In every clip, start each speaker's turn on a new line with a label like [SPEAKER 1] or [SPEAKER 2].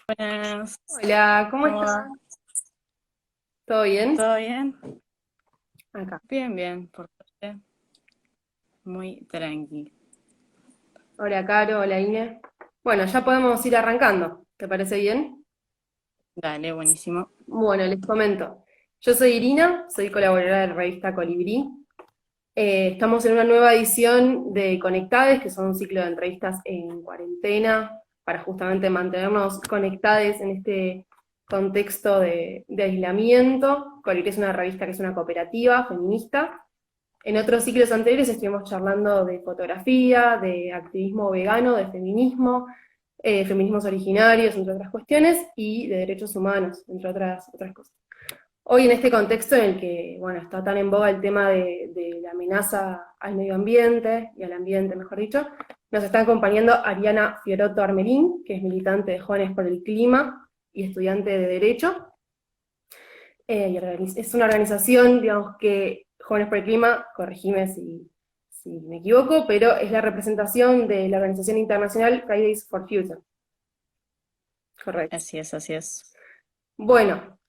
[SPEAKER 1] Buenas,
[SPEAKER 2] Hola, ¿cómo
[SPEAKER 1] ¿cómo
[SPEAKER 2] estás?
[SPEAKER 1] va?
[SPEAKER 2] ¿Todo bien?
[SPEAKER 1] ¿Todo bien?
[SPEAKER 2] Acá.
[SPEAKER 1] Bien, bien, por suerte, muy tranqui.
[SPEAKER 2] Hola, Caro, hola, Ine. Bueno, ya podemos ir arrancando. ¿Te parece bien?
[SPEAKER 1] Dale, buenísimo.
[SPEAKER 2] Bueno, les comento. Yo soy Irina, soy colaboradora de la revista Colibrí. Estamos en una nueva edición de Conectades, que son un ciclo de entrevistas en cuarentena, para justamente mantenernos conectados en este contexto de aislamiento. Colibrí es una revista que es una cooperativa feminista. En otros ciclos anteriores estuvimos charlando de fotografía, de activismo vegano, de feminismo, feminismos originarios, entre otras cuestiones, y de derechos humanos, entre otras cosas. Hoy en este contexto en el que, bueno, está tan en boga el tema de la amenaza al medio ambiente, y al ambiente, mejor dicho, nos está acompañando Ariana Fiorotto Armelín, que es militante de Jóvenes por el Clima y estudiante de Derecho. Es una organización, digamos, que Jóvenes por el Clima, corregime si me equivoco, pero es la representación de la organización internacional Fridays for Future. Correcto.
[SPEAKER 1] Así es, así es.
[SPEAKER 2] Bueno,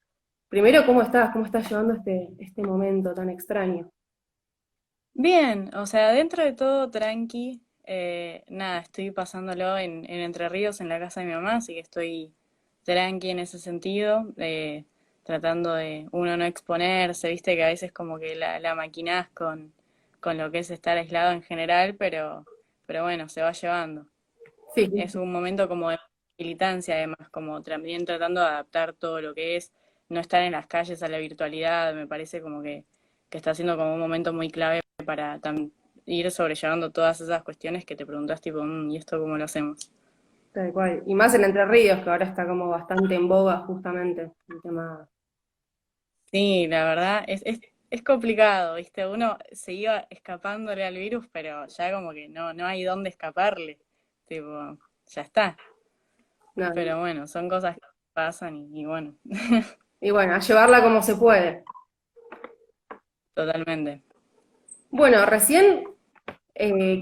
[SPEAKER 2] primero, ¿cómo estás? ¿Cómo estás llevando este momento tan extraño?
[SPEAKER 1] Bien, o sea, dentro de todo tranqui. Nada, estoy pasándolo en Entre Ríos, en la casa de mi mamá, así que estoy tranqui en ese sentido, tratando de uno no exponerse, viste que a veces como que la maquinás con lo que es estar aislado en general, pero bueno, se va llevando.
[SPEAKER 2] Sí,
[SPEAKER 1] Es un momento como de militancia, además, como también tratando de adaptar todo lo que es no estar en las calles a la virtualidad, me parece como que está siendo como un momento muy clave para ir sobrellevando todas esas cuestiones que te preguntas, tipo, ¿y esto cómo lo hacemos?
[SPEAKER 2] tal cual. Y más en Entre Ríos, que ahora está como bastante en boga justamente el tema.
[SPEAKER 1] Sí, la verdad, es complicado, ¿viste? Uno se iba escapándole al virus, pero ya como que no hay dónde escaparle, tipo, ya está.
[SPEAKER 2] Nada.
[SPEAKER 1] Pero bueno, son cosas que pasan y bueno,
[SPEAKER 2] Y bueno, a llevarla como se puede.
[SPEAKER 1] totalmente.
[SPEAKER 2] Bueno, recién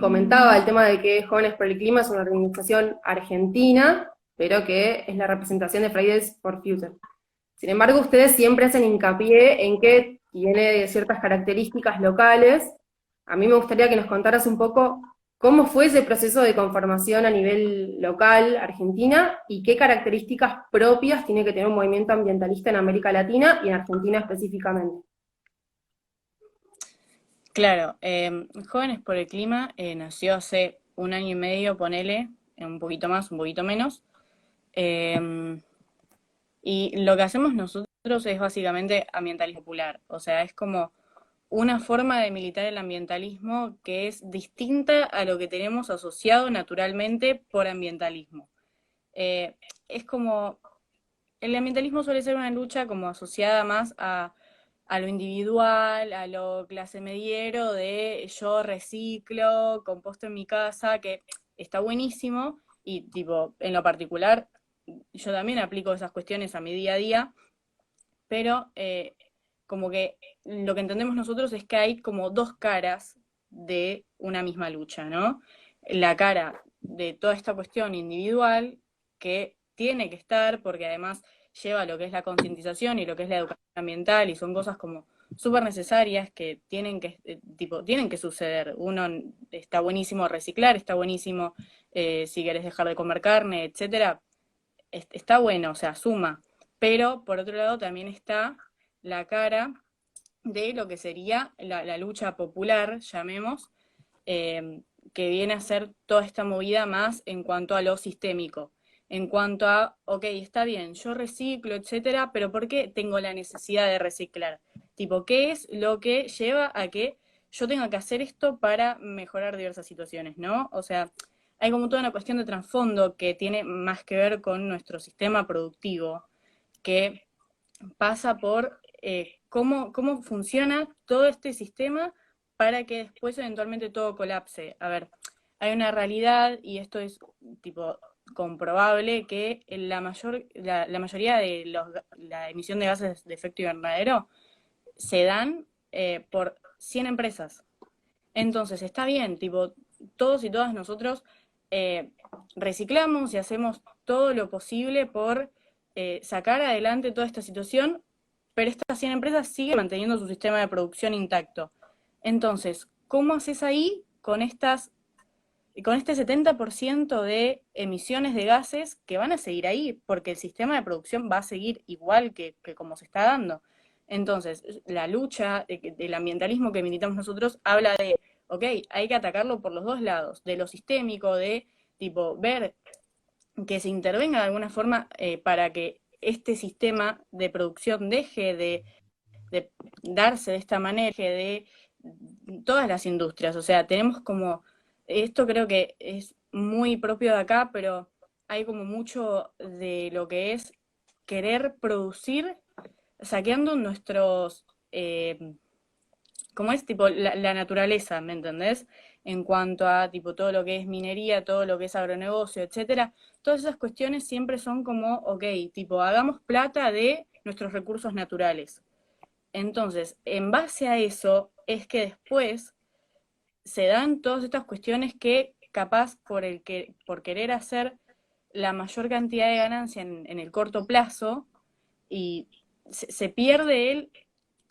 [SPEAKER 2] comentaba el tema de que Jóvenes por el Clima es una organización argentina, pero que es la representación de Fridays for Future. Sin embargo, ustedes siempre hacen hincapié en que tiene ciertas características locales. A mí me gustaría que nos contaras un poco cómo fue ese proceso de conformación a nivel local, Argentina, y qué características propias tiene que tener un movimiento ambientalista en América Latina y en Argentina específicamente.
[SPEAKER 1] Claro, Jóvenes por el Clima nació hace un año y medio, ponele, un poquito más, un poquito menos. em, y lo que hacemos nosotros es básicamente ambientalismo popular. O sea, es como una forma de militar el ambientalismo que es distinta a lo que tenemos asociado naturalmente por ambientalismo. Eh, es como el ambientalismo suele ser una lucha como asociada más a lo individual, a lo clase mediero de yo reciclo, composto en mi casa, que está buenísimo y tipo, en lo particular, yo también aplico esas cuestiones a mi día a día, pero como que lo que entendemos nosotros es que hay como dos caras de una misma lucha, ¿no? La cara de toda esta cuestión individual que tiene que estar, porque además lleva lo que es la concientización y lo que es la educación ambiental y son cosas como súper necesarias que tienen que, tipo, tienen que suceder. Uno está buenísimo reciclar, está buenísimo si querés dejar de comer carne, etcétera, está bueno, o sea, suma. Pero por otro lado también está la cara de lo que sería la lucha popular, llamemos, que viene a ser toda esta movida más en cuanto a lo sistémico, en cuanto a, ok, está bien, yo reciclo, etcétera, pero ¿por qué tengo la necesidad de reciclar? Tipo, ¿qué es lo que lleva a que yo tenga que hacer esto para mejorar diversas situaciones, ¿no? O sea, hay como toda una cuestión de trasfondo que tiene más que ver con nuestro sistema productivo, que pasa por cómo funciona todo este sistema para que después eventualmente todo colapse. A ver, hay una realidad y esto es tipo comprobable que la mayoría de la emisión de gases de efecto invernadero se dan por 100 empresas. Entonces, está bien, tipo, todos y todas nosotros eh, reciclamos y hacemos todo lo posible por sacar adelante toda esta situación, pero estas 100 empresas siguen manteniendo su sistema de producción intacto. Entonces, ¿cómo haces ahí con este 70% de emisiones de gases que van a seguir ahí? Porque el sistema de producción va a seguir igual que como se está dando. Entonces, la lucha del ambientalismo que militamos nosotros habla de, ok, hay que atacarlo por los dos lados, de lo sistémico, de tipo ver que se intervenga de alguna forma para que este sistema de producción deje de darse de esta manera, de todas las industrias. O sea, tenemos como, esto creo que es muy propio de acá, pero hay como mucho de lo que es querer producir saqueando nuestros, como es tipo la naturaleza, ¿me entendés? En cuanto a tipo todo lo que es minería, todo lo que es agronegocio, etcétera, todas esas cuestiones siempre son como, ok, tipo, hagamos plata de nuestros recursos naturales. Entonces, en base a eso es que después se dan todas estas cuestiones que capaz por querer hacer la mayor cantidad de ganancia en el corto plazo y se pierde el,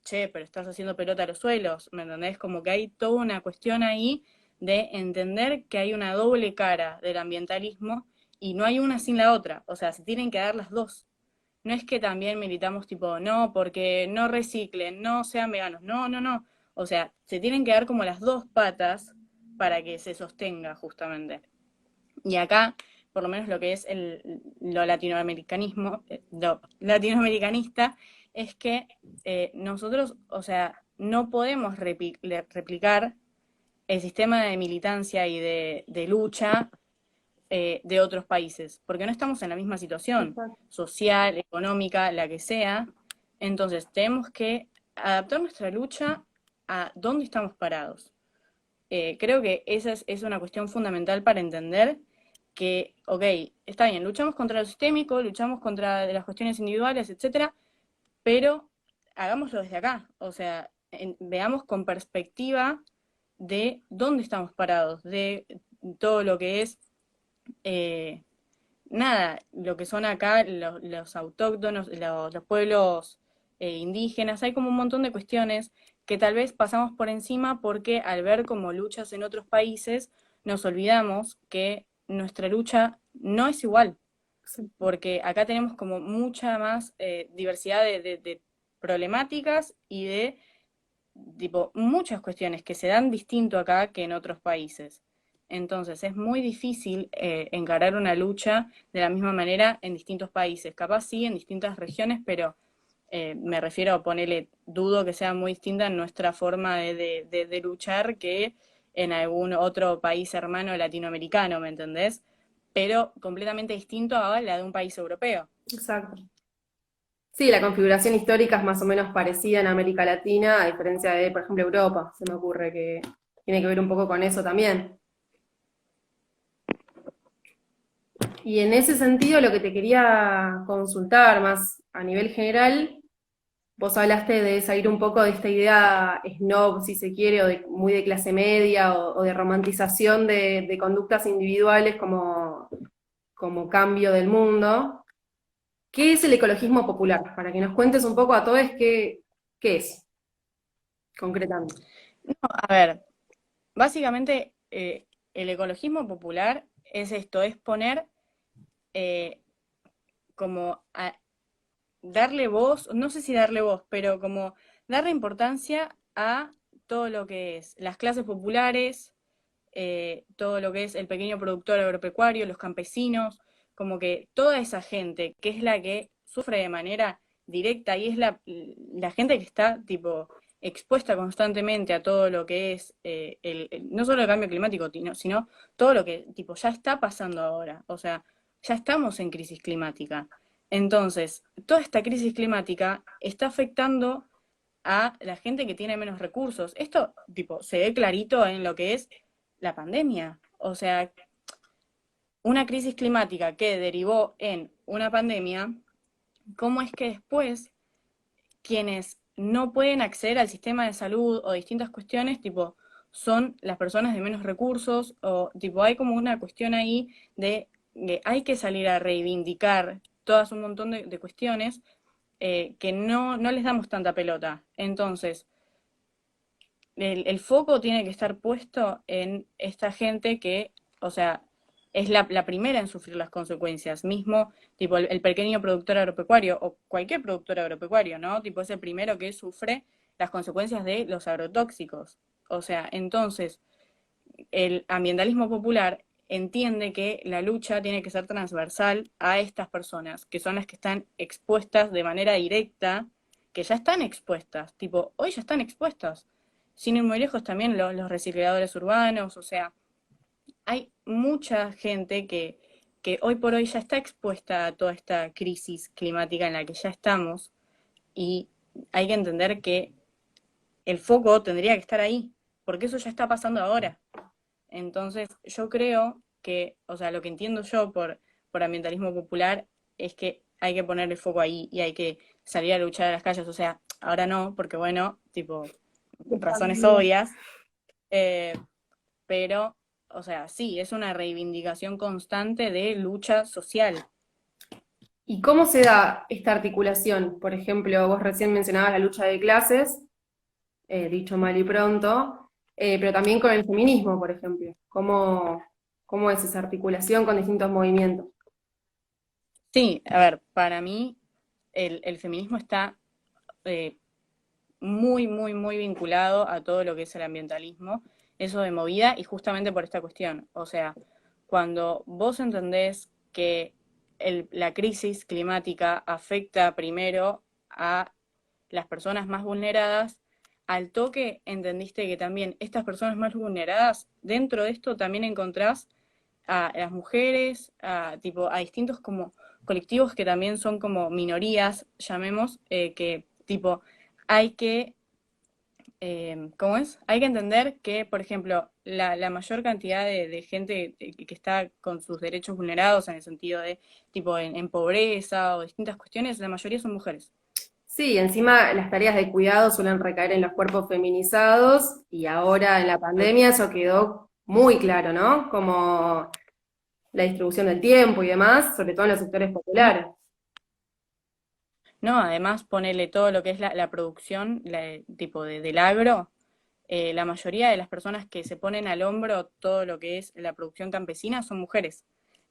[SPEAKER 1] che, pero estás haciendo pelota a los suelos, ¿me entendés? Como que hay toda una cuestión ahí de entender que hay una doble cara del ambientalismo y no hay una sin la otra, o sea, se tienen que dar las dos. No es que también militamos tipo, no, porque no reciclen, no sean veganos, no, no, no. O sea, se tienen que dar como las dos patas para que se sostenga justamente. Y acá, por lo menos lo que es lo latinoamericanismo, lo latinoamericanista, es que nosotros, o sea, no podemos replicar el sistema de militancia y de lucha de otros países, porque no estamos en la misma situación
[SPEAKER 2] Exacto.
[SPEAKER 1] social, económica, la que sea. Entonces, tenemos que adaptar nuestra lucha a dónde estamos parados. Creo que esa es una cuestión fundamental para entender que, ok, está bien, luchamos contra lo sistémico, luchamos contra las cuestiones individuales, etcétera, pero hagámoslo desde acá, o sea, veamos con perspectiva de dónde estamos parados, de todo lo que es eh, nada, lo que son acá los autóctonos, los pueblos indígenas, hay como un montón de cuestiones que tal vez pasamos por encima porque al ver como luchas en otros países, nos olvidamos que nuestra lucha no es igual, porque acá tenemos como mucha más diversidad de problemáticas y de tipo muchas cuestiones que se dan distinto acá que en otros países. Entonces es muy difícil encarar una lucha de la misma manera en distintos países. Capaz sí, en distintas regiones, pero me refiero a ponerle, dudo que sea muy distinta en nuestra forma de luchar que en algún otro país hermano latinoamericano, ¿me entendés? Pero completamente distinto a la de un país europeo.
[SPEAKER 2] Exacto. Sí, la configuración histórica es más o menos parecida en América Latina, a diferencia de, por ejemplo, Europa. Se me ocurre que tiene que ver un poco con eso también. Y en ese sentido, lo que te quería consultar más a nivel general, vos hablaste de salir un poco de esta idea snob, si se quiere, o muy de clase media, o de romantización de conductas individuales como cambio del mundo. ¿Qué es el ecologismo popular? Para que nos cuentes un poco a todos qué es, concretamente.
[SPEAKER 1] No, a ver, básicamente el ecologismo popular es esto, es poner eh, como darle voz, no sé si darle voz, pero como darle importancia a todo lo que es las clases populares, todo lo que es el pequeño productor agropecuario, los campesinos, como que toda esa gente que es la que sufre de manera directa y es la gente que está tipo expuesta constantemente a todo lo que es no solo el cambio climático, sino todo lo que tipo ya está pasando ahora. O sea, ya estamos en crisis climática. Entonces, toda esta crisis climática está afectando a la gente que tiene menos recursos. Esto, tipo, se ve clarito en lo que es la pandemia. O sea, una crisis climática que derivó en una pandemia, ¿cómo es que después quienes no pueden acceder al sistema de salud o distintas cuestiones, son las personas de menos recursos o tipo hay como una cuestión ahí de hay que salir a reivindicar todas un montón de cuestiones que no les damos tanta pelota. Entonces, el foco tiene que estar puesto en esta gente que, o sea, es la primera en sufrir las consecuencias. Mismo, tipo, el pequeño productor agropecuario o cualquier productor agropecuario, ¿no? Tipo, es el primero que sufre las consecuencias de los agrotóxicos. O sea, entonces, el ambientalismo popular entiende que la lucha tiene que ser transversal a estas personas, que son las que están expuestas de manera directa, que ya están expuestas, tipo, hoy ya están expuestas. Sin ir muy lejos también los recicladores urbanos, o sea, hay mucha gente que hoy por hoy ya está expuesta a toda esta crisis climática en la que ya estamos y hay que entender que el foco tendría que estar ahí, porque eso ya está pasando ahora. Entonces, yo creo que, o sea, lo que entiendo yo por ambientalismo popular es que hay que poner el foco ahí y hay que salir a luchar a las calles. O sea, ahora no, porque bueno, tipo, razones obvias, eh, pero, o sea, sí, es una reivindicación constante de lucha social.
[SPEAKER 2] ¿Y cómo se da esta articulación? Por ejemplo, vos recién mencionabas la lucha de clases, dicho mal y pronto, pero también con el feminismo, por ejemplo. ¿Cómo es esa articulación con distintos movimientos?
[SPEAKER 1] Sí, a ver, para mí el feminismo está eh, muy vinculado a todo lo que es el ambientalismo, eso de movida, y justamente por esta cuestión. O sea, cuando vos entendés que la crisis climática afecta primero a las personas más vulneradas, al toque entendiste que también estas personas más vulneradas, dentro de esto también encontrás a las mujeres, tipo, a distintos como colectivos que también son como minorías, llamemos, que tipo, hay que ¿cómo es? Hay que entender que, por ejemplo, la mayor cantidad de gente que está con sus derechos vulnerados en el sentido de, tipo, en pobreza o distintas cuestiones, la mayoría son mujeres.
[SPEAKER 2] Sí, encima las tareas de cuidado suelen recaer en los cuerpos feminizados y ahora en la pandemia eso quedó muy claro, ¿no? Como la distribución del tiempo y demás, sobre todo en los sectores
[SPEAKER 1] No,
[SPEAKER 2] populares.
[SPEAKER 1] no, además ponerle todo lo que es la producción, tipo del agro, la mayoría de las personas que se ponen al hombro todo lo que es la producción campesina son mujeres,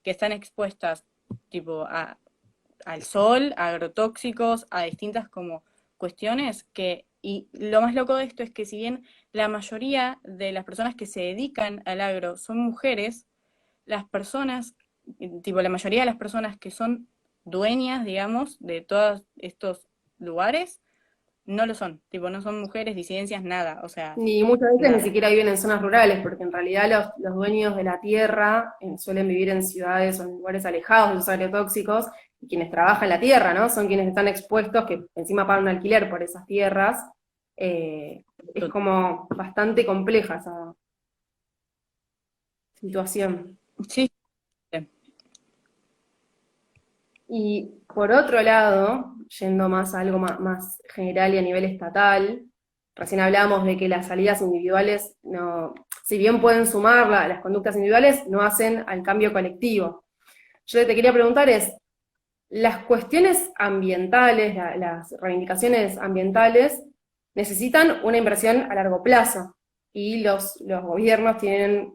[SPEAKER 1] que están expuestas tipo al sol, a agrotóxicos, a distintas como cuestiones que, y lo más loco de esto es que si bien la mayoría de las personas que se dedican al agro son mujeres, las personas, tipo la mayoría de las personas que son dueñas, digamos, de todos estos lugares, no lo son, tipo no son mujeres, disidencias, nada, o sea,
[SPEAKER 2] Ni muchas veces ni
[SPEAKER 1] nada.
[SPEAKER 2] siquiera viven en zonas rurales, porque en realidad los dueños de la tierra suelen vivir en ciudades o en lugares alejados de los agrotóxicos, y quienes trabajan la tierra, ¿no? Son quienes están expuestos, que encima pagan un alquiler por esas tierras. Eh, es como bastante compleja esa situación.
[SPEAKER 1] Sí,
[SPEAKER 2] Y por otro lado, yendo más a algo más general y a nivel estatal, recién hablamos de que las salidas individuales no, si bien pueden sumar las conductas individuales, no hacen al cambio colectivo. Yo te quería preguntar es, las cuestiones ambientales, las reivindicaciones ambientales, necesitan una inversión a largo plazo y los gobiernos tienen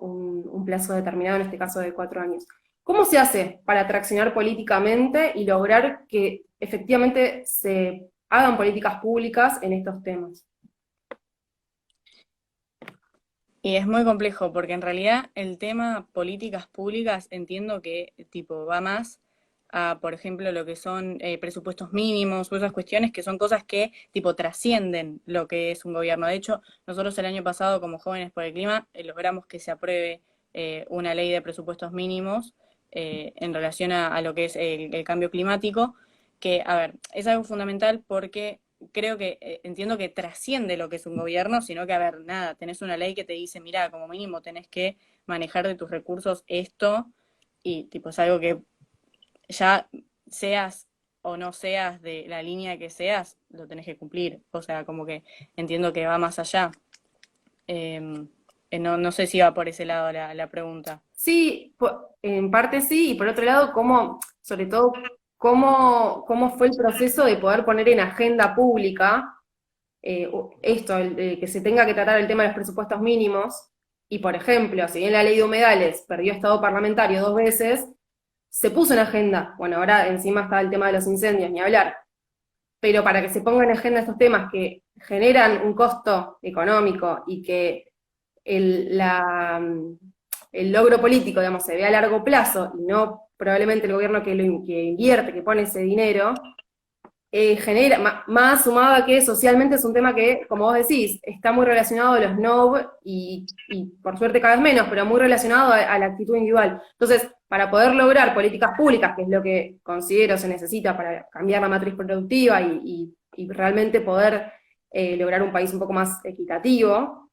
[SPEAKER 2] un plazo determinado, en este caso de 4 años. ¿Cómo se hace para traccionar políticamente y lograr que efectivamente se hagan políticas públicas en estos temas?
[SPEAKER 1] y es muy complejo porque en realidad el tema políticas públicas entiendo que tipo va más a, por ejemplo, lo que son presupuestos mínimos o esas cuestiones que son cosas que tipo trascienden lo que es un gobierno. De hecho, nosotros el año pasado como Jóvenes por el Clima logramos que se apruebe una ley de presupuestos mínimos en relación a lo que es el cambio climático, que, a ver, es algo fundamental porque creo que entiendo que trasciende lo que es un gobierno, sino que, a ver, nada, tenés una ley que te dice, mira, como mínimo tenés que manejar de tus recursos esto, y tipo es algo que ya seas o no seas de la línea que seas, lo tenés que cumplir. O sea, como que entiendo que va más allá. No sé si va por ese lado la pregunta.
[SPEAKER 2] Sí, en parte sí, y por otro lado, sobre todo, cómo fue el proceso de poder poner en agenda pública esto, el de que se tenga que tratar el tema de los presupuestos mínimos, y por ejemplo, si bien la ley de humedales perdió estado parlamentario 2 veces, se puso en agenda. Bueno, ahora encima está el tema de los incendios, ni hablar. Pero para que se pongan en agenda estos temas que generan un costo económico y que el logro político, digamos, se ve a largo plazo y no probablemente el gobierno que invierte, que pone ese dinero, genera, más sumado a que socialmente es un tema que, como vos decís, está muy relacionado a los NOV y por suerte cada vez menos, pero muy relacionado a la actitud individual. Entonces, para poder lograr políticas públicas, que es lo que considero se necesita para cambiar la matriz productiva y realmente poder lograr un país un poco más equitativo,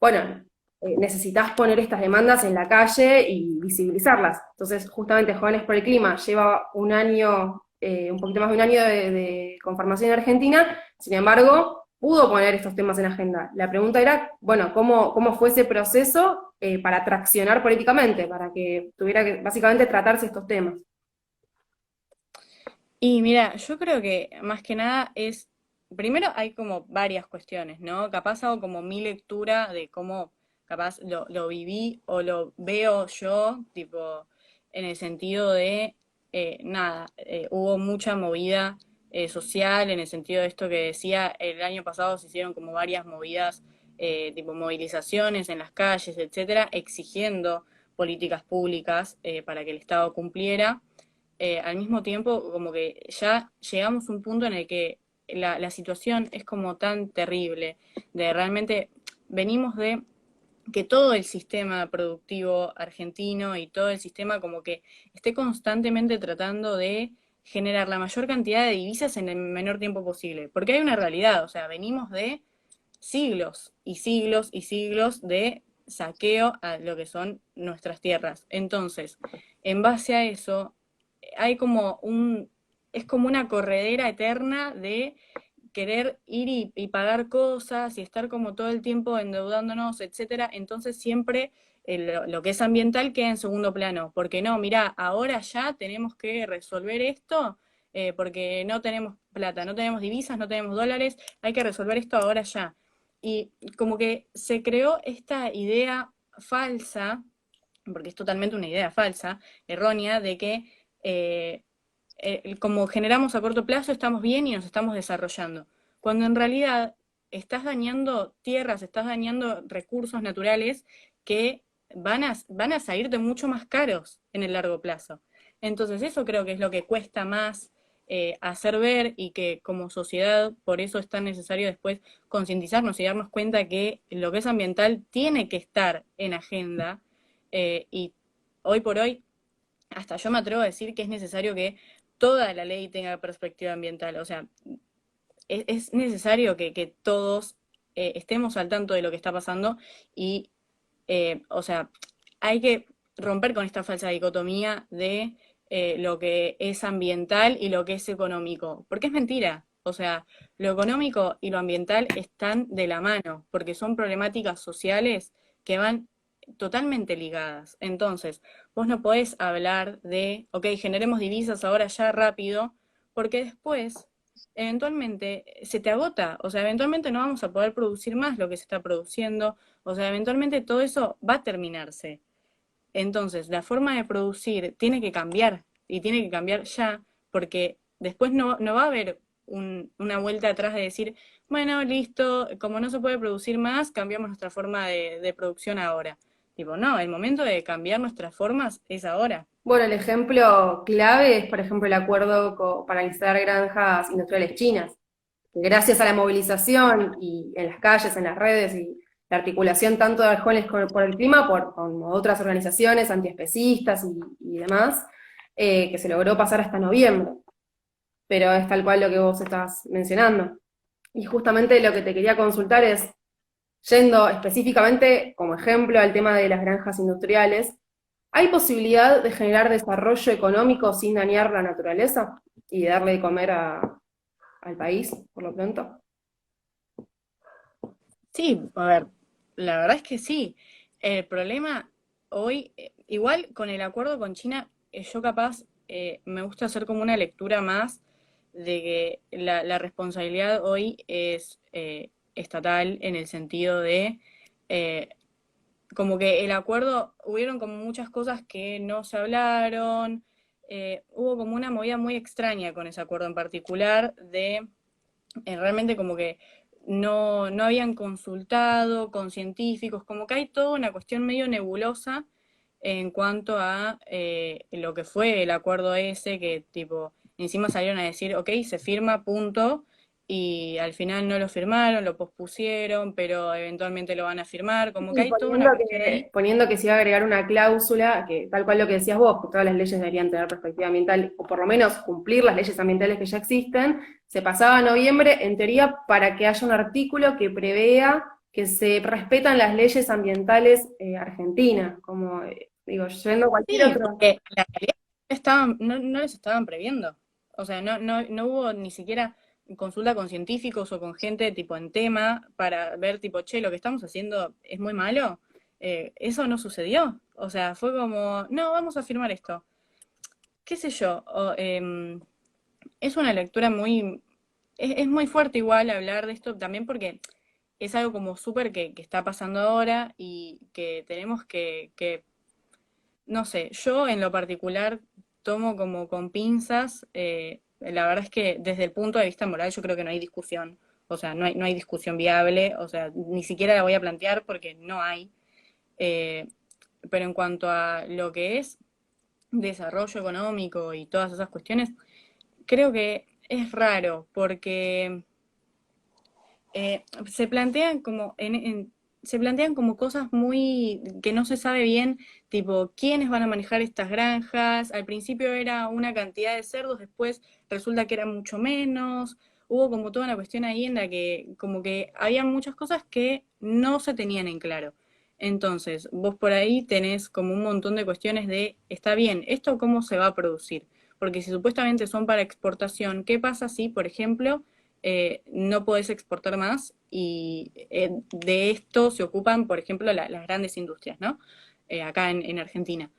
[SPEAKER 2] bueno, necesitas poner estas demandas en la calle y visibilizarlas. Entonces, justamente Jóvenes por el Clima lleva un año, un poquito más de un año de conformación en Argentina, sin embargo, pudo poner estos temas en agenda. La pregunta era, bueno, ¿cómo fue ese proceso para traccionar políticamente, para que tuviera que básicamente tratarse estos temas?
[SPEAKER 1] Y mira, yo creo que más que nada es, primero hay como varias cuestiones, ¿no? Capaz hago como mi lectura de cómo capaz lo viví o lo veo yo, tipo, en el sentido de, nada, hubo mucha movida social, en el sentido de esto que decía, el año pasado se hicieron como varias movidas, tipo movilizaciones en las calles, etcétera, exigiendo políticas públicas para que el Estado cumpliera. Al mismo tiempo como que ya llegamos a un punto en el que la situación es como tan terrible, de realmente venimos de que todo el sistema productivo argentino y todo el sistema como que esté constantemente tratando de generar la mayor cantidad de divisas en el menor tiempo posible. Porque hay una realidad, o sea, venimos de siglos y siglos y siglos de saqueo a lo que son nuestras tierras. Entonces, en base a eso, hay como es como una corredera eterna de querer ir y pagar cosas y estar como todo el tiempo endeudándonos, etcétera. Entonces siempre lo que es ambiental queda en segundo plano, porque no, mirá, ahora ya tenemos que resolver esto, porque no tenemos plata, no tenemos divisas, no tenemos dólares, hay que resolver esto ahora ya. Y como que se creó esta idea falsa, porque es totalmente una idea falsa, errónea, de que eh, como generamos a corto plazo estamos bien y nos estamos desarrollando. Cuando en realidad estás dañando tierras, estás dañando recursos naturales que van a salirte mucho más caros en el largo plazo. Entonces eso creo que es lo que cuesta más hacer ver y que como sociedad por eso es tan necesario después concientizarnos y darnos cuenta que lo que es ambiental tiene que estar en agenda y hoy por hoy hasta yo me atrevo a decir que es necesario que toda la ley tenga perspectiva ambiental. O sea, es necesario que todos estemos al tanto de lo que está pasando y, o sea, hay que romper con esta falsa dicotomía de lo que es ambiental y lo que es económico, porque es mentira. O sea, lo económico y lo ambiental están de la mano, porque son problemáticas sociales que van totalmente ligadas. Entonces, vos no podés hablar de, ok, generemos divisas ahora ya rápido, porque después, eventualmente, se te agota. O sea, eventualmente no vamos a poder producir más lo que se está produciendo. O sea, eventualmente todo eso va a terminarse. Entonces, la forma de producir tiene que cambiar y tiene que cambiar ya, porque después no va a haber una vuelta atrás de decir, bueno, listo, como no se puede producir más, cambiamos nuestra forma de producción ahora. Tipo, no, el momento de cambiar nuestras formas es ahora.
[SPEAKER 2] Bueno, el ejemplo clave es, por ejemplo, el acuerdo para instalar granjas industriales chinas, que gracias a la movilización y en las calles, en las redes y la articulación tanto de jóvenes por el clima, con otras organizaciones antiespecistas y demás, que se logró pasar hasta noviembre. Pero es tal cual lo que vos estás mencionando. Y justamente lo que te quería consultar es, yendo específicamente como ejemplo al tema de las granjas industriales, ¿hay posibilidad de generar desarrollo económico sin dañar la naturaleza y de darle de comer al país, por lo pronto?
[SPEAKER 1] Sí, a ver, la verdad es que sí. El problema hoy, igual con el acuerdo con China, yo capaz me gusta hacer como una lectura más de que la responsabilidad hoy es estatal en el sentido de eh, como que el acuerdo, hubieron como muchas cosas que no se hablaron, hubo como una movida muy extraña con ese acuerdo en particular de realmente como que no habían consultado con científicos, como que hay toda una cuestión medio nebulosa en cuanto a lo que fue el acuerdo ese, que tipo, encima salieron a decir, ok, se firma, punto, y al final no lo firmaron, lo pospusieron, pero eventualmente lo van a firmar, como que
[SPEAKER 2] Y
[SPEAKER 1] hay toda una cuestión ahí.
[SPEAKER 2] poniendo que se iba a agregar una cláusula, que tal cual lo que decías vos, que todas las leyes deberían tener perspectiva ambiental, o por lo menos cumplir las leyes ambientales que ya existen, se pasaba a noviembre, en teoría, para que haya un artículo que prevea que se respetan las leyes ambientales argentinas, como, digo, yendo a cualquier
[SPEAKER 1] Sí,
[SPEAKER 2] otro.
[SPEAKER 1] porque la realidad no les estaban previendo. O sea, no hubo ni siquiera consulta con científicos o con gente tipo en tema para ver tipo, che, lo que estamos haciendo es muy malo. Eso no sucedió. O sea, fue como, no, vamos a firmar esto. ¿Qué sé yo? Es una lectura muy... Es muy fuerte igual hablar de esto también porque es algo como súper que está pasando ahora y que tenemos que no sé, yo en lo particular tomo como con pinzas, la verdad es que desde el punto de vista moral yo creo que no hay discusión, o sea, no hay discusión viable, o sea, ni siquiera la voy a plantear porque no hay. Eh, pero en cuanto a lo que es desarrollo económico y todas esas cuestiones, creo que es raro porque se plantean como se plantean como cosas muy que no se sabe bien, tipo quiénes van a manejar estas granjas. Al principio era una cantidad de cerdos, después resulta que era mucho menos. Hubo como toda una cuestión ahí en la que como que había muchas cosas que no se tenían en claro. Entonces, vos por ahí tenés como un montón de cuestiones de, está bien, ¿esto cómo se va a producir? Porque si supuestamente son para exportación, ¿qué pasa si, por ejemplo, no podés exportar más y de esto se ocupan, por ejemplo, las grandes industrias, ¿no? Acá en Argentina.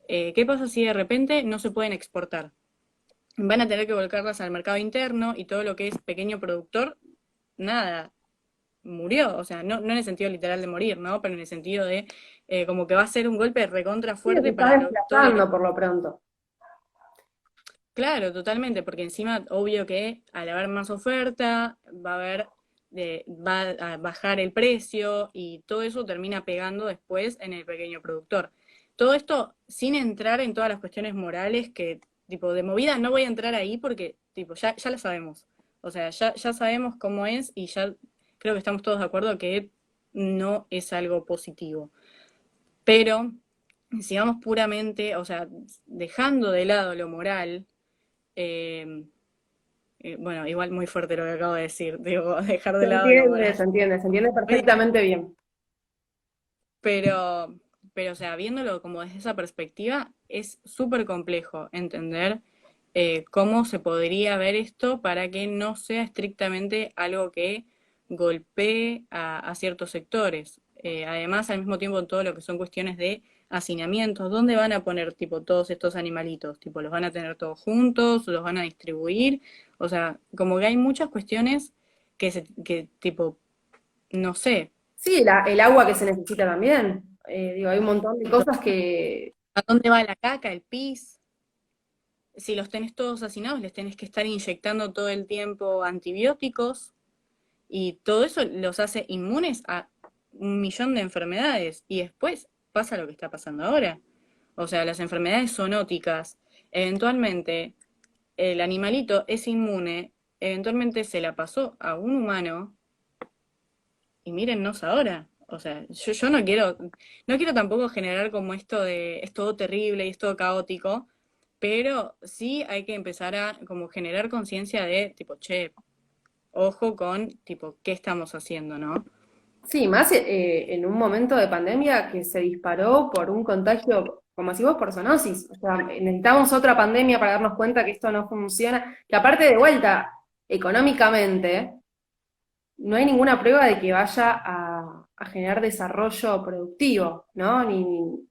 [SPEAKER 1] ¿Qué pasa si de repente no se pueden exportar? Van a tener que volcarlas al mercado interno y todo lo que es pequeño productor, nada, murió. O sea, no en el sentido literal de morir, ¿no? Pero en el sentido de como que va a ser un golpe recontra
[SPEAKER 2] Sí, se
[SPEAKER 1] fuerte
[SPEAKER 2] está
[SPEAKER 1] para todo lo que...
[SPEAKER 2] desplazando por lo pronto.
[SPEAKER 1] Claro, totalmente, porque encima, obvio que al haber más oferta, va a haber, va a bajar el precio y todo eso termina pegando después en el pequeño productor. Todo esto sin entrar en todas las cuestiones morales que, tipo, de movida no voy a entrar ahí porque, tipo, ya lo sabemos. O sea, ya sabemos cómo es y ya creo que estamos todos de acuerdo que no es algo positivo. Pero, si vamos puramente, o sea, dejando de lado lo moral, eh, bueno, igual muy fuerte lo que acabo de decir, digo, dejar de lado lo moral.
[SPEAKER 2] Se entiende perfectamente bien.
[SPEAKER 1] Pero, o sea, viéndolo como desde esa perspectiva, es súper complejo entender cómo se podría ver esto para que no sea estrictamente algo que golpee a ciertos sectores. Además, al mismo tiempo, todo lo que son cuestiones de hacinamientos, ¿dónde van a poner tipo todos estos animalitos? Tipo, ¿los van a tener todos juntos? ¿Los van a distribuir? O sea, como que hay muchas cuestiones que tipo, no sé,
[SPEAKER 2] Sí, el agua que se necesita también. Digo, hay un montón de cosas que...
[SPEAKER 1] ¿a dónde va la caca, el pis? Si los tenés todos hacinados, les tenés que estar inyectando todo el tiempo antibióticos y todo eso los hace inmunes a un millón de enfermedades. Y después pasa lo que está pasando ahora. O sea, las enfermedades zoonóticas, eventualmente el animalito es inmune, eventualmente se la pasó a un humano y mírennos ahora. O sea, yo no quiero tampoco generar como esto de es todo terrible y es todo caótico, pero sí hay que empezar a como generar conciencia de tipo, che, ojo con tipo, ¿qué estamos haciendo, no?
[SPEAKER 2] Sí, más en un momento de pandemia que se disparó por un contagio, como decís vos, por zoonosis. O sea, necesitamos otra pandemia para darnos cuenta que esto no funciona. Que aparte de vuelta, económicamente, no hay ninguna prueba de que vaya a generar desarrollo productivo, ¿no? Ni,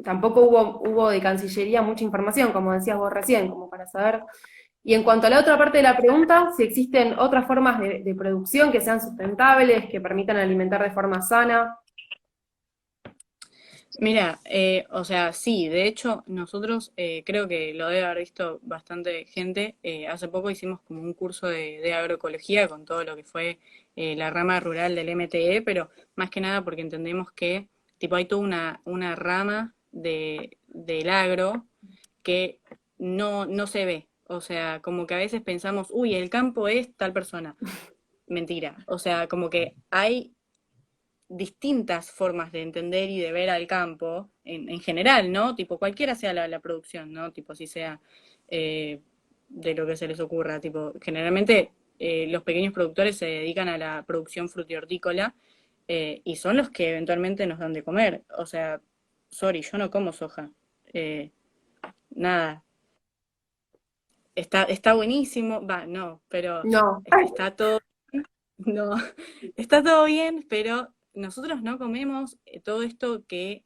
[SPEAKER 2] tampoco hubo de Cancillería mucha información, como decías vos recién, como para saber. Y en cuanto a la otra parte de la pregunta, si existen otras formas de producción que sean sustentables, que permitan alimentar de forma sana.
[SPEAKER 1] Mira, o sea, sí, de hecho, nosotros creo que lo debe haber visto bastante gente. Hace poco hicimos como un curso de agroecología con todo lo que fue la rama rural del MTE, pero más que nada porque entendemos que, tipo, hay toda una rama del agro que no se ve. O sea, como que a veces pensamos, uy, el campo es tal persona. Mentira. O sea, como que hay distintas formas de entender y de ver al campo en general, ¿no? Tipo, cualquiera sea la producción, ¿no? Tipo, si sea eh, de lo que se les ocurra. Tipo, generalmente los pequeños productores se dedican a la producción frutihortícola y son los que eventualmente nos dan de comer. O sea, sorry, yo no como soja. Eh, nada. Está buenísimo, va, no, pero
[SPEAKER 2] No.
[SPEAKER 1] está todo, no, está todo bien, pero nosotros no comemos todo esto que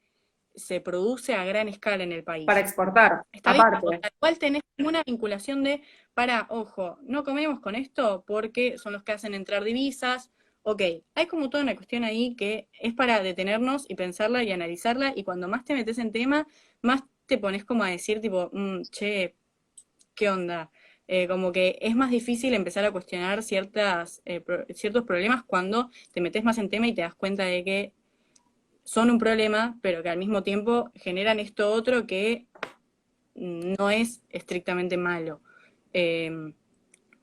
[SPEAKER 1] se produce a gran escala en el
[SPEAKER 2] Para
[SPEAKER 1] país.
[SPEAKER 2] exportar,
[SPEAKER 1] Está bien, o
[SPEAKER 2] aparte.
[SPEAKER 1] sea, igual tenés una vinculación de, para, ojo, no comemos con esto porque son los que hacen entrar divisas. Ok, hay como toda una cuestión ahí que es para detenernos y pensarla y analizarla, y cuando más te metes en tema, más te pones como a decir, tipo, che, ¿qué onda? Como que es más difícil empezar a cuestionar ciertos problemas cuando te metes más en tema y te das cuenta de que son un problema, pero que al mismo tiempo generan esto otro que no es estrictamente malo. Eh,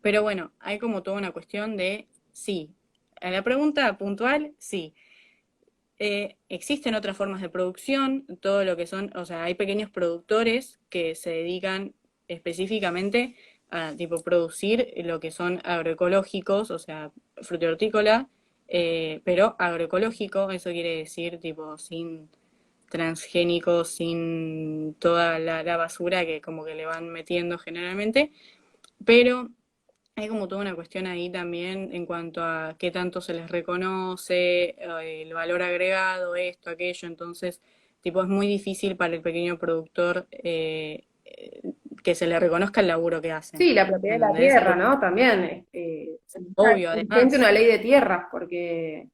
[SPEAKER 1] pero bueno, hay como toda una cuestión de sí. A la pregunta puntual, sí. Existen otras formas de producción, todo lo que son, o sea, hay pequeños productores que se dedican específicamente a tipo producir lo que son agroecológicos, o sea, frutihortícola, pero agroecológico, eso quiere decir tipo sin transgénicos, sin toda la basura que como que le van metiendo generalmente, pero hay como toda una cuestión ahí también en cuanto a qué tanto se les reconoce, el valor agregado, esto, aquello, entonces, tipo, es muy difícil para el pequeño productor que se le reconozca el laburo que hacen,
[SPEAKER 2] Sí, la propiedad de la
[SPEAKER 1] ¿entendés?
[SPEAKER 2] tierra, ¿no? También se necesita
[SPEAKER 1] Obvio,
[SPEAKER 2] urgente
[SPEAKER 1] además.
[SPEAKER 2] una ley de tierras, porque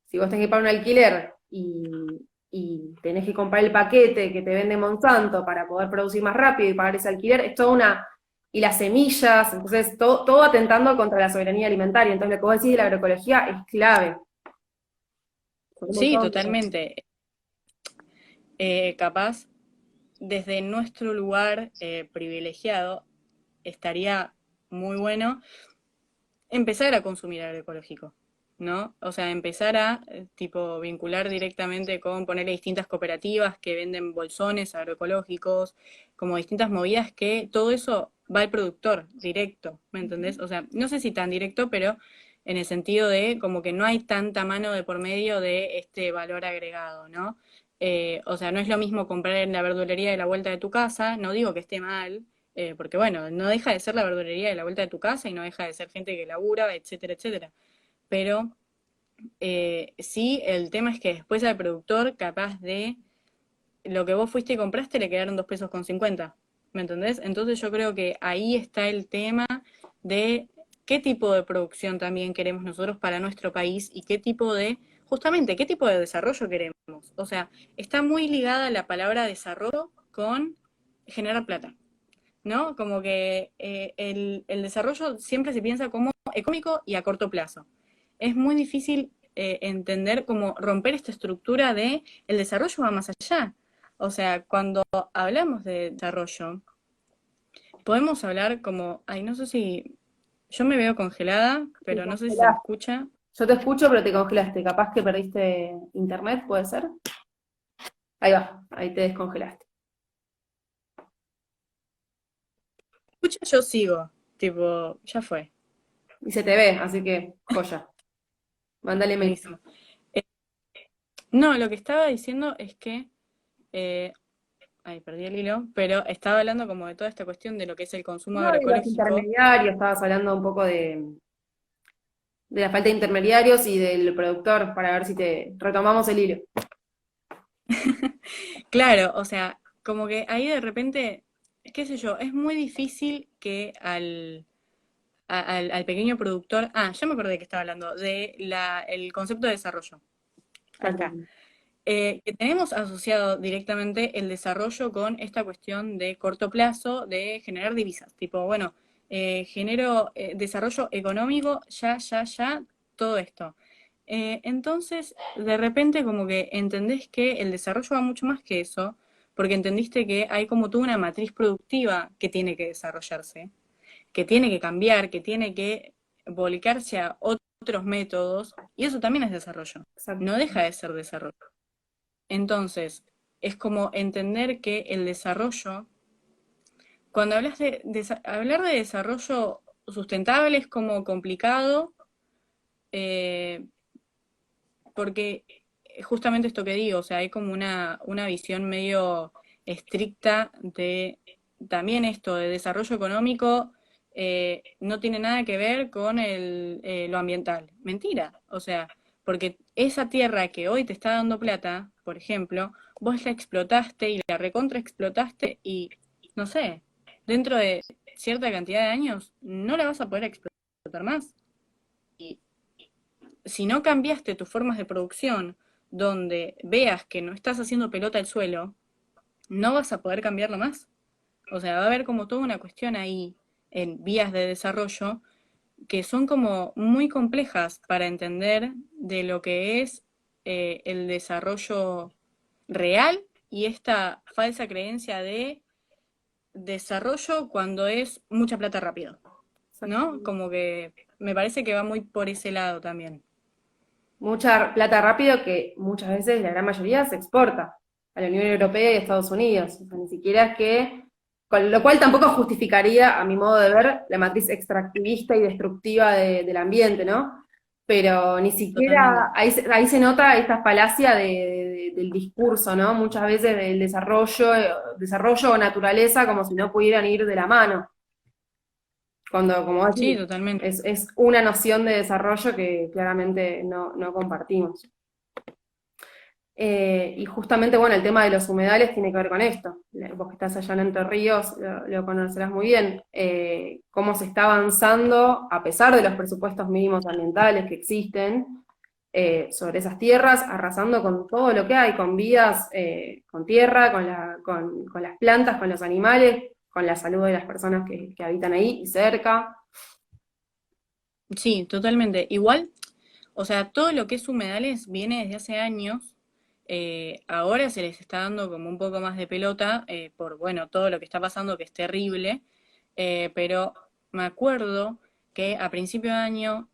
[SPEAKER 2] si vos tenés que pagar un alquiler y tenés que comprar el paquete que te vende Monsanto para poder producir más rápido y pagar ese alquiler, es toda una... Y las semillas, entonces todo atentando contra la soberanía alimentaria. Entonces lo que vos decís de la agroecología es clave. Por un
[SPEAKER 1] Sí,
[SPEAKER 2] montón de...
[SPEAKER 1] totalmente. Capaz, desde nuestro lugar privilegiado, estaría muy bueno empezar a consumir agroecológico, ¿no? O sea, empezar a, tipo, vincular directamente con ponerle distintas cooperativas que venden bolsones agroecológicos, como distintas movidas que todo eso va al productor directo, ¿me entendés? O sea, no sé si tan directo, pero en el sentido de como que no hay tanta mano de por medio de este valor agregado, ¿no? O sea, no es lo mismo comprar en la verdulería de la vuelta de tu casa, no digo que esté mal, porque bueno, no deja de ser la verdulería de la vuelta de tu casa y no deja de ser gente que labura, etcétera, etcétera. Pero sí, el tema es que después al productor, capaz de lo que vos fuiste y compraste, le quedaron 2 pesos con 50. ¿Me entendés? Entonces yo creo que ahí está el tema de qué tipo de producción también queremos nosotros para nuestro país y qué tipo de, justamente, qué tipo de desarrollo queremos. O sea, está muy ligada la palabra desarrollo con generar plata. ¿No? Como que el desarrollo siempre se piensa como económico y a corto plazo. Es muy difícil entender cómo romper esta estructura de el desarrollo va más allá. O sea, cuando hablamos de desarrollo, podemos hablar como, ay, no sé si yo me veo congelada,
[SPEAKER 2] Te
[SPEAKER 1] pero no sé si se me
[SPEAKER 2] congelaste.
[SPEAKER 1] escucha.
[SPEAKER 2] Yo te escucho, pero te congelaste. Capaz que perdiste internet, ¿puede ser? Ahí va, ahí te descongelaste.
[SPEAKER 1] Escucha, yo sigo, tipo, ya fue,
[SPEAKER 2] Y se te ve, así que joya. Mándale mail.
[SPEAKER 1] buenísimo. Eh, no, lo que estaba diciendo es que eh, ahí perdí el hilo, pero estaba hablando como de toda esta cuestión de lo que es el consumo
[SPEAKER 2] No, de los
[SPEAKER 1] agroecológico.
[SPEAKER 2] intermediarios, estabas hablando un poco de la falta de intermediarios y del productor, para ver si te retomamos el hilo.
[SPEAKER 1] Claro, o sea, como que ahí de repente, qué sé yo, es muy difícil que al pequeño productor, ya me acordé que estaba hablando, de el concepto de desarrollo. Ahí
[SPEAKER 2] Tal
[SPEAKER 1] está.
[SPEAKER 2] cual.
[SPEAKER 1] Que tenemos asociado directamente el desarrollo con esta cuestión de corto plazo, de generar divisas. Tipo, bueno, genero desarrollo económico, ya, todo esto. Entonces, de repente como que entendés que el desarrollo va mucho más que eso, porque entendiste que hay como toda una matriz productiva que tiene que desarrollarse, que tiene que cambiar, que tiene que volcarse a otros métodos, y eso también es desarrollo.
[SPEAKER 2] Exacto.
[SPEAKER 1] No deja de ser desarrollo. Entonces, es como entender que el desarrollo, cuando hablas hablar de desarrollo sustentable es como complicado, eh, porque justamente esto que digo, o sea, hay como una visión medio estricta de también esto de desarrollo económico, no tiene nada que ver con lo ambiental. Mentira, o sea, porque esa tierra que hoy te está dando plata, por ejemplo, vos la explotaste y la recontra explotaste y, no sé, dentro de cierta cantidad de años no la vas a poder explotar más. Y si no cambiaste tus formas de producción, donde veas que no estás haciendo pelota al suelo, no vas a poder cambiarlo más. O sea, va a haber como toda una cuestión ahí en vías de desarrollo que son como muy complejas para entender de lo que es el desarrollo real y esta falsa creencia de desarrollo cuando es mucha plata rápido, ¿no?
[SPEAKER 2] Exactamente.
[SPEAKER 1] Como que me parece que va muy por ese lado también.
[SPEAKER 2] Mucha plata rápido que muchas veces, la gran mayoría, se exporta a la Unión Europea y a Estados Unidos. O sea, ni siquiera es que, con lo cual tampoco justificaría, a mi modo de ver, la matriz extractivista y destructiva del ambiente, ¿no? Pero ni
[SPEAKER 1] Totalmente.
[SPEAKER 2] siquiera, ahí se nota esta falacia del discurso, ¿no? Muchas veces del desarrollo o naturaleza como si no pudieran ir de la mano. Cuando, como
[SPEAKER 1] Sí,
[SPEAKER 2] decís,
[SPEAKER 1] totalmente.
[SPEAKER 2] es una noción de desarrollo que claramente no compartimos. Y justamente, bueno, el tema de los humedales tiene que ver con esto. Vos que estás allá en Entre Ríos lo conocerás muy bien. Cómo se está avanzando, a pesar de los presupuestos mínimos ambientales que existen, sobre esas tierras, arrasando con todo lo que hay, con vidas, con tierra, con las plantas, con los animales, con la salud de las personas que habitan ahí y cerca.
[SPEAKER 1] Sí, totalmente. Igual, o sea, todo lo que es humedales viene desde hace años. Ahora se les está dando como un poco más de pelota por, bueno, todo lo que está pasando, que es terrible. Pero me acuerdo que a principio de año,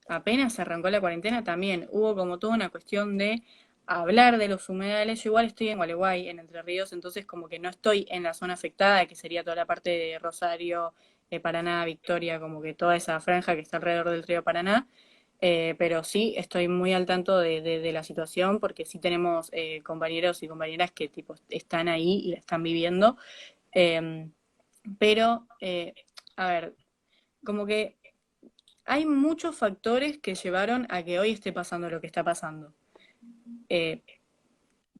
[SPEAKER 1] apenas se arrancó la cuarentena, también hubo como toda una cuestión de hablar de los humedales. Yo igual estoy en Gualeguay, en Entre Ríos, entonces como que no estoy en la zona afectada, que sería toda la parte de Rosario, Paraná, Victoria, como que toda esa franja que está alrededor del río Paraná. Pero sí estoy muy al tanto de la situación porque sí tenemos compañeros y compañeras que tipo están ahí y la están viviendo. Eh, pero, a ver, como que hay muchos factores que llevaron a que hoy esté pasando lo que está pasando. Eh,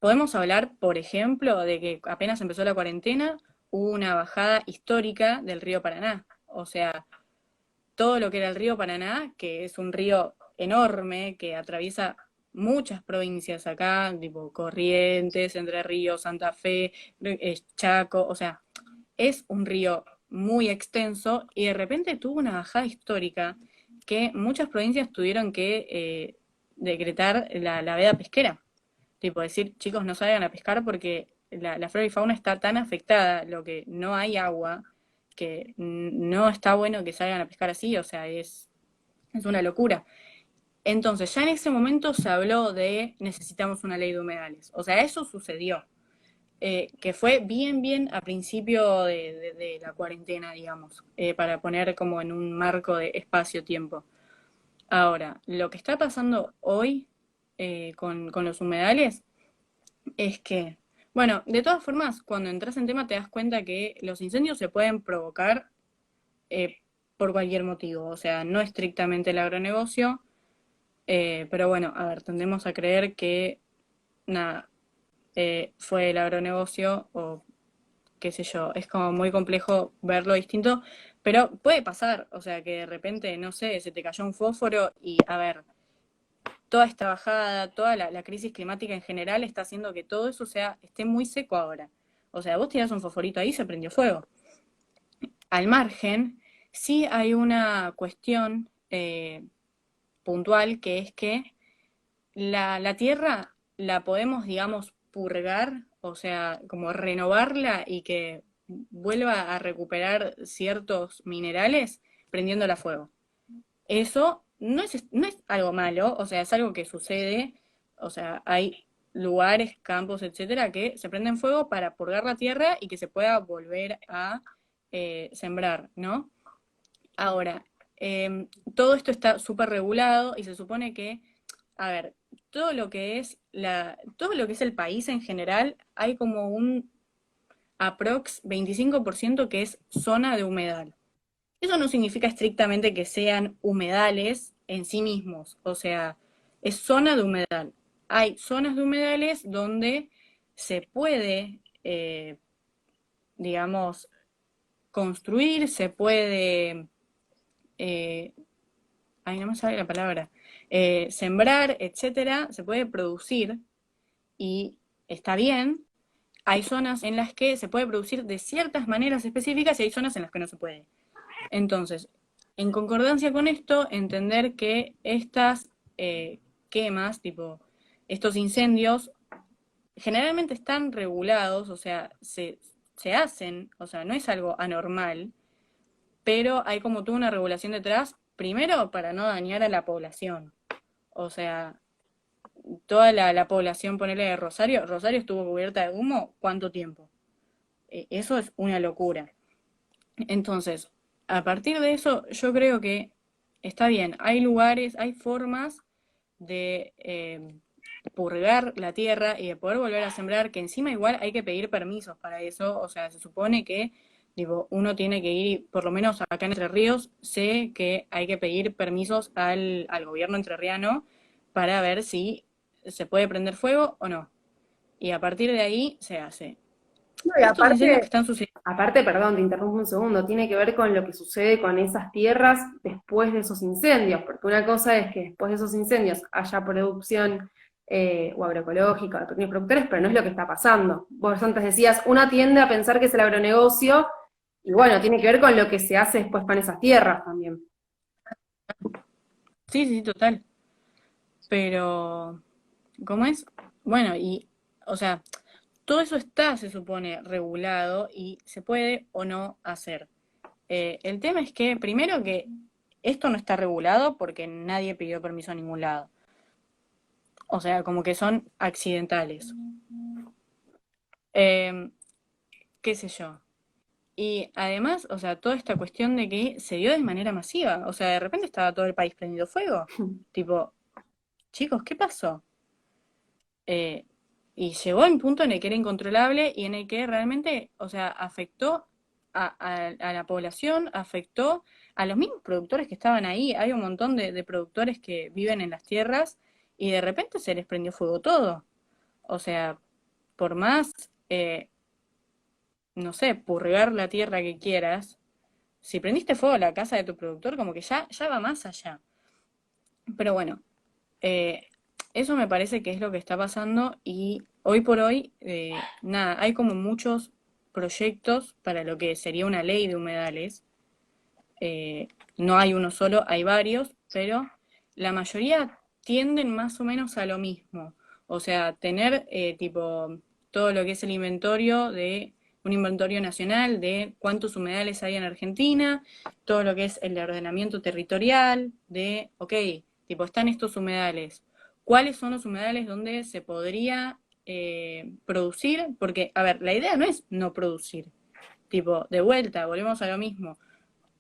[SPEAKER 1] Podemos hablar, por ejemplo, de que apenas empezó la cuarentena, hubo una bajada histórica del río Paraná. O sea, todo lo que era el río Paraná, que es un río enorme que atraviesa muchas provincias acá, tipo Corrientes, Entre Ríos, Santa Fe, Chaco, o sea, es un río muy extenso y de repente tuvo una bajada histórica que muchas provincias tuvieron que decretar la veda pesquera. Tipo, decir, chicos, no salgan a pescar porque la flora y fauna está tan afectada, lo que no hay agua, que no está bueno que salgan a pescar así, o sea, es una locura. Entonces, ya en ese momento se habló de necesitamos una ley de humedales. O sea, eso sucedió, que fue bien a principio de la cuarentena, digamos, para poner como en un marco de espacio-tiempo. Ahora, lo que está pasando hoy con los humedales es que, bueno, de todas formas, cuando entras en tema te das cuenta que los incendios se pueden provocar eh, por cualquier motivo, o sea, no estrictamente el agronegocio, pero bueno, a ver, tendemos a creer que, nada, fue el agronegocio o qué sé yo. Es como muy complejo verlo distinto, pero puede pasar, o sea, que de repente, no sé, se te cayó un fósforo y, a ver, toda esta bajada, toda la crisis climática en general está haciendo que todo eso esté muy seco ahora. O sea, vos tirás un fosforito ahí y se prendió fuego. Al margen, sí hay una cuestión puntual que es que la tierra la podemos, digamos, purgar, o sea, como renovarla y que vuelva a recuperar ciertos minerales prendiéndola a fuego. Eso no es algo malo, o sea, es algo que sucede, o sea, hay lugares, campos, etcétera, que se prenden fuego para purgar la tierra y que se pueda volver a sembrar, ¿no? Ahora, todo esto está súper regulado y se supone que, a ver, todo lo que es el país en general, hay como un aprox 25% que es zona de humedal. Eso no significa estrictamente que sean humedales en sí mismos, o sea, es zona de humedal. Hay zonas de humedales donde se puede, digamos, construir, se puede, eh, ay, no me sale la palabra, sembrar, etcétera, se puede producir y está bien. Hay zonas en las que se puede producir de ciertas maneras específicas y hay zonas en las que no se puede. Entonces, en concordancia con esto, entender que estas quemas, tipo estos incendios, generalmente están regulados, o sea, se hacen, o sea, no es algo anormal, pero hay como toda una regulación detrás, primero para no dañar a la población. O sea, toda la población, ponele de Rosario, Rosario estuvo cubierta de humo, ¿cuánto tiempo? Eso es una locura. Entonces, a partir de eso, yo creo que está bien, hay lugares, hay formas de purgar la tierra y de poder volver a sembrar, que encima igual hay que pedir permisos para eso, o sea, se supone que digo, uno tiene que ir, por lo menos acá en Entre Ríos, sé que hay que pedir permisos al gobierno entrerriano para ver si se puede prender fuego o no. Y a partir de ahí se hace.
[SPEAKER 2] No, y
[SPEAKER 1] Estos incendios que
[SPEAKER 2] aparte,
[SPEAKER 1] están sucediendo,
[SPEAKER 2] aparte, perdón, te interrumpo un segundo, tiene que ver con lo que sucede con esas tierras después de esos incendios, porque una cosa es que después de esos incendios haya producción o agroecológica, de pequeños productores, pero no es lo que está pasando. Vos antes decías, una tiende a pensar que es el agronegocio, y bueno, tiene que ver con lo que se hace después con esas tierras también.
[SPEAKER 1] sí, sí, total. Pero, ¿cómo es? Bueno, y, o sea, todo eso está, se supone, regulado y se puede o no hacer. El tema es que, primero, que esto no está regulado porque nadie pidió permiso a ningún lado. O sea, como que son accidentales. Eh, qué sé yo. Y además, o sea, toda esta cuestión de que se dio de manera masiva. O sea, de repente estaba todo el país prendido fuego. Tipo, chicos, ¿qué pasó? Eh, y llegó a un punto en el que era incontrolable y en el que realmente, o sea, afectó a la población, afectó a los mismos productores que estaban ahí. Hay un montón de productores que viven en las tierras y de repente se les prendió fuego todo. O sea, por más, no sé, purgar la tierra que quieras, si prendiste fuego a la casa de tu productor, como que ya va más allá. Pero bueno, Eh, eso me parece que es lo que está pasando y hoy por hoy, nada, hay como muchos proyectos para lo que sería una ley de humedales. Eh, no hay uno solo, hay varios, pero la mayoría tienden más o menos a lo mismo. O sea, tener tipo todo lo que es el inventario de un inventario nacional de cuántos humedales hay en Argentina, todo lo que es el ordenamiento territorial, de, ok, tipo, están estos humedales. ¿Cuáles son los humedales donde se podría producir? Porque, a ver, la idea no es no producir. Tipo, de vuelta, volvemos a lo mismo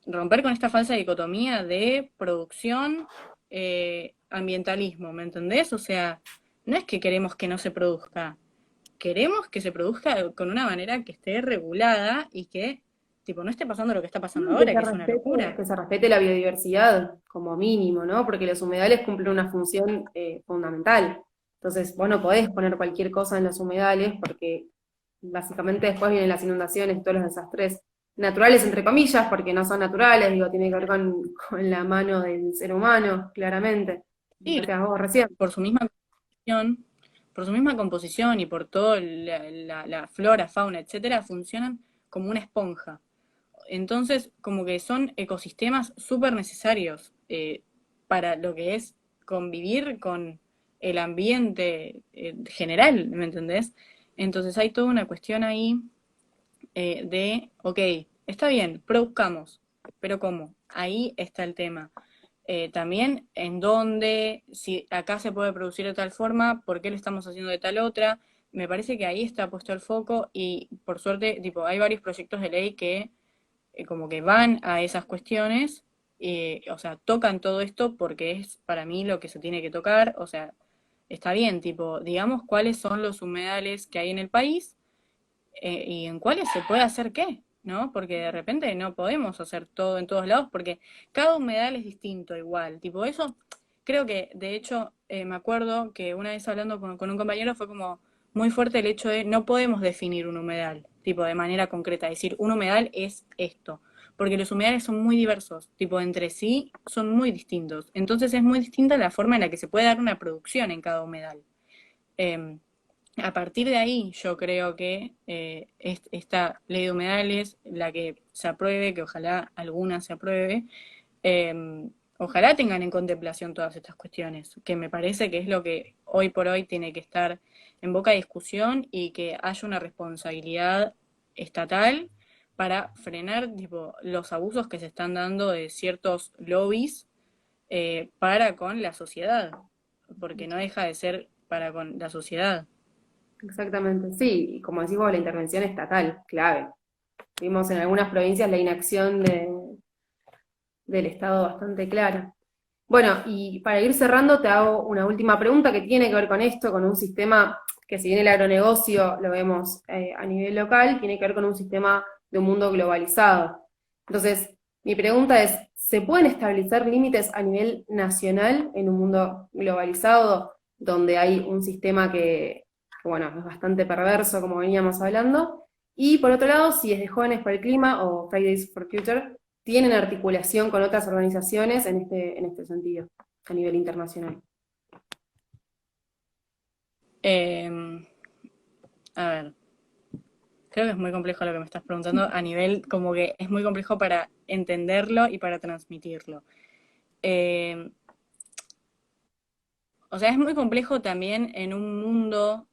[SPEAKER 1] romper con esta falsa dicotomía de producción, ambientalismo, ¿me entendés? O sea, no es que queremos que no se produzca, queremos que se produzca con una manera que esté regulada y que, tipo, no esté pasando lo que está pasando ahora, que es una locura.
[SPEAKER 2] Que se respete la biodiversidad como mínimo, ¿no? Porque los humedales cumplen una función fundamental. Entonces, vos no podés poner cualquier cosa en los humedales porque básicamente después vienen las inundaciones y todos los desastres naturales, entre comillas, porque no son naturales, digo, tiene que ver con la mano del ser humano, claramente.
[SPEAKER 1] Sí,
[SPEAKER 2] Decías vos recién.
[SPEAKER 1] por su misma composición, por su misma composición y por toda la flora, fauna, etcétera, funcionan como una esponja. Entonces, como que son ecosistemas súper necesarios para lo que es convivir con el ambiente general, ¿me entendés? Entonces hay toda una cuestión ahí ok, está bien, produzcamos, pero ¿cómo? Ahí está el tema. También en dónde, si acá se puede producir de tal forma, por qué lo estamos haciendo de tal otra. Me parece que ahí está puesto el foco y por suerte, tipo, hay varios proyectos de ley que como que van a esas cuestiones, o sea, tocan todo esto porque es para mí lo que se tiene que tocar, o sea, está bien, tipo, digamos cuáles son los humedales que hay en el país y en cuáles se puede hacer qué, ¿no? Porque de repente no podemos hacer todo en todos lados porque cada humedal es distinto igual, tipo, eso creo que de hecho me acuerdo que una vez hablando con un compañero fue como muy fuerte el hecho de no podemos definir un humedal, tipo de manera concreta, decir un humedal es esto, porque los humedales son muy diversos, tipo entre sí son muy distintos, entonces es muy distinta la forma en la que se puede dar una producción en cada humedal. Eh, a partir de ahí yo creo que esta ley de humedales, la que se apruebe, que ojalá alguna se apruebe, ojalá tengan en contemplación todas estas cuestiones, que me parece que es lo que hoy por hoy tiene que estar en boca de discusión y que haya una responsabilidad estatal para frenar tipo, los abusos que se están dando de ciertos lobbies para con la sociedad, porque no deja de ser para con la sociedad.
[SPEAKER 2] Exactamente, sí, y como decís vos, la intervención estatal, clave. Vimos en algunas provincias la inacción del Estado bastante clara. Bueno, y para ir cerrando, te hago una última pregunta que tiene que ver con esto, con un sistema que si bien el agronegocio lo vemos a nivel local, tiene que ver con un sistema de un mundo globalizado. Entonces, mi pregunta es, ¿se pueden establecer límites a nivel nacional en un mundo globalizado donde hay un sistema bueno, es bastante perverso, como veníamos hablando? Y por otro lado, si es de Jóvenes por el Clima o Fridays for Future, tienen articulación con otras organizaciones en este sentido, a nivel internacional.
[SPEAKER 1] Eh, a ver, creo que es muy complejo lo que me estás preguntando a nivel como que es muy complejo para entenderlo y para transmitirlo. Eh, o sea, es muy complejo también en un mundo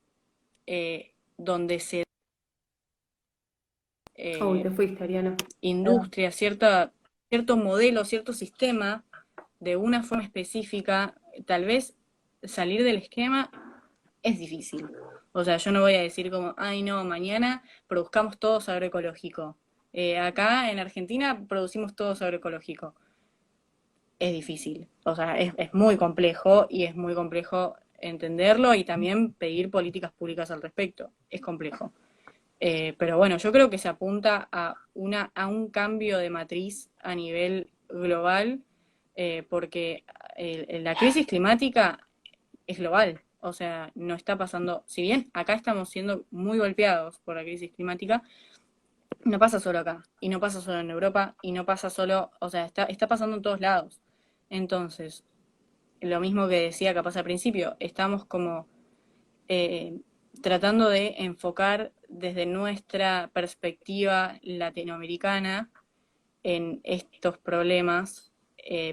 [SPEAKER 1] donde se
[SPEAKER 2] Uy, te
[SPEAKER 1] eh,
[SPEAKER 2] fuiste, Ariana.
[SPEAKER 1] industria, cierto modelo, cierto sistema de una forma específica, tal vez salir del esquema es difícil. O sea, yo no voy a decir como, ay no, mañana produzcamos todo agroecológico. Acá en Argentina producimos todo agroecológico. Es difícil. O sea, es muy complejo y es muy complejo entenderlo y también pedir políticas públicas al respecto. Es complejo. Pero bueno, yo creo que se apunta a un cambio de matriz a nivel global, porque la crisis climática es global. O sea, no está pasando, si bien acá estamos siendo muy golpeados por la crisis climática, no pasa solo acá, y no pasa solo en Europa, y no pasa solo, o sea, está pasando en todos lados. Entonces, lo mismo que decía capaz al principio, estamos como eh, tratando de enfocar desde nuestra perspectiva latinoamericana en estos problemas,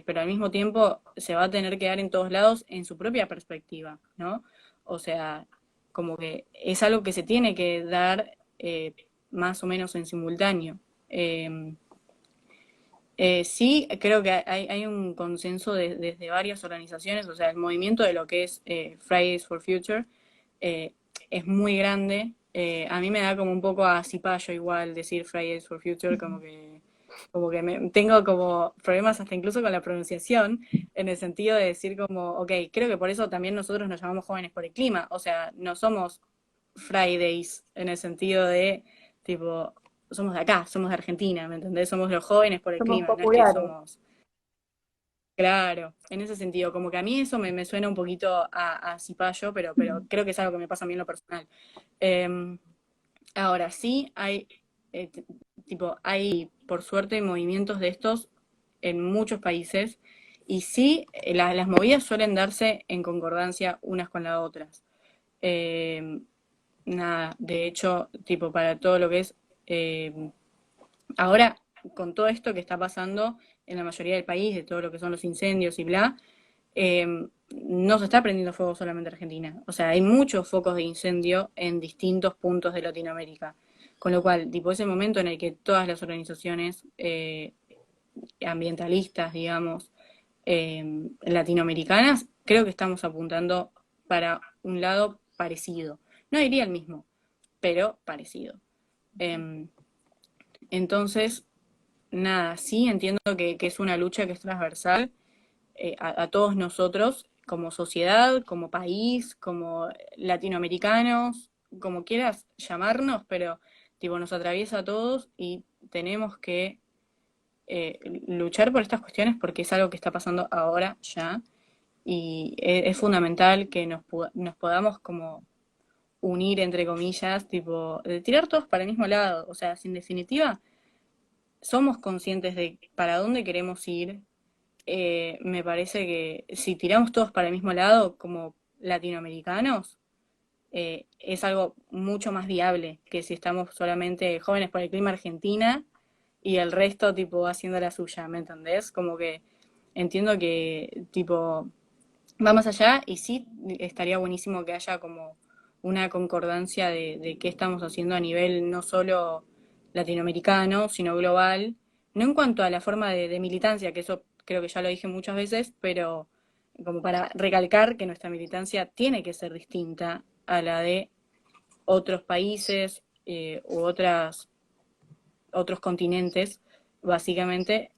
[SPEAKER 1] pero al mismo tiempo se va a tener que dar en todos lados en su propia perspectiva, ¿no? O sea, como que es algo que se tiene que dar más o menos en simultáneo. Eh, sí, creo que hay un consenso desde varias organizaciones, o sea, el movimiento de lo que es Fridays for Future eh, es muy grande. A mí me da como un poco a cipayo igual decir Fridays for Future, como que tengo como problemas hasta incluso con la pronunciación, en el sentido de decir como, ok, creo que por eso también nosotros nos llamamos Jóvenes por el Clima, o sea, no somos Fridays en el sentido de, tipo, somos de acá, somos de Argentina, ¿me entendés? Somos los jóvenes por el
[SPEAKER 2] Somos
[SPEAKER 1] clima, no es que
[SPEAKER 2] populares.
[SPEAKER 1] somos... Claro, en ese sentido, como que a mí eso me suena un poquito a cipayo, pero creo que es algo que me pasa a mí en lo personal. Eh, Ahora sí eh, t- hay por suerte movimientos de estos en muchos países y sí, las movidas suelen darse en concordancia unas con las otras. Eh, Nada, de hecho, tipo para todo lo que es eh, ahora, con todo esto que está pasando en la mayoría del país, de todo lo que son los incendios y bla, eh, no se está prendiendo fuego solamente en Argentina. O sea, hay muchos focos de incendio en distintos puntos de Latinoamérica. Con lo cual, tipo, ese momento en el que todas las organizaciones ambientalistas, digamos, latinoamericanas, creo que estamos apuntando para un lado parecido. No diría el mismo, pero parecido. Eh, entonces, nada, sí entiendo que es una lucha que es transversal a todos nosotros como sociedad, como país, como latinoamericanos, como quieras llamarnos, pero tipo nos atraviesa a todos y tenemos que luchar por estas cuestiones porque es algo que está pasando ahora ya y es fundamental que nos podamos como unir entre comillas, tipo, de tirar todos para el mismo lado, o sea, si en definitiva somos conscientes de para dónde queremos ir, me parece que si tiramos todos para el mismo lado, como latinoamericanos, es algo mucho más viable que si estamos solamente jóvenes por el clima Argentina y el resto, tipo, haciendo la suya, ¿me entendés? Como que entiendo que, tipo, va más allá y sí estaría buenísimo que haya como una concordancia de qué estamos haciendo a nivel no solo latinoamericano, sino global, no en cuanto a la forma de militancia, que eso creo que ya lo dije muchas veces, pero como para recalcar que nuestra militancia tiene que ser distinta a la de otros países u otros continentes, básicamente,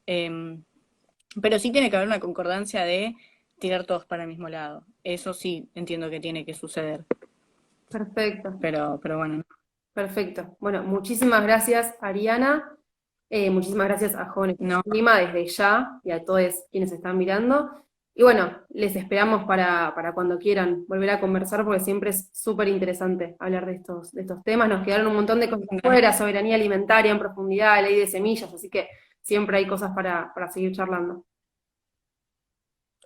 [SPEAKER 1] pero sí tiene que haber una concordancia de tirar todos para el mismo lado. Eso sí entiendo que tiene que suceder.
[SPEAKER 2] Perfecto.
[SPEAKER 1] Pero bueno,
[SPEAKER 2] Perfecto. Bueno, muchísimas gracias, Ariana. Muchísimas gracias a Jóvenes por el
[SPEAKER 1] no,
[SPEAKER 2] Clima desde ya y a todos quienes están mirando. Y bueno, les esperamos para cuando quieran volver a conversar porque siempre es súper interesante hablar de estos temas. Nos quedaron un montón de cosas fuera, soberanía alimentaria en profundidad, ley de semillas, así que siempre hay cosas para seguir charlando.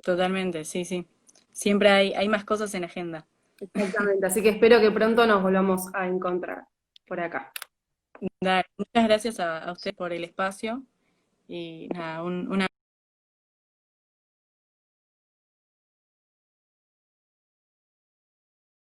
[SPEAKER 1] totalmente, sí, sí. Siempre hay más cosas en agenda.
[SPEAKER 2] Exactamente, así que espero que pronto nos volvamos a encontrar por acá.
[SPEAKER 1] Dale, muchas gracias a usted por el espacio y nada, un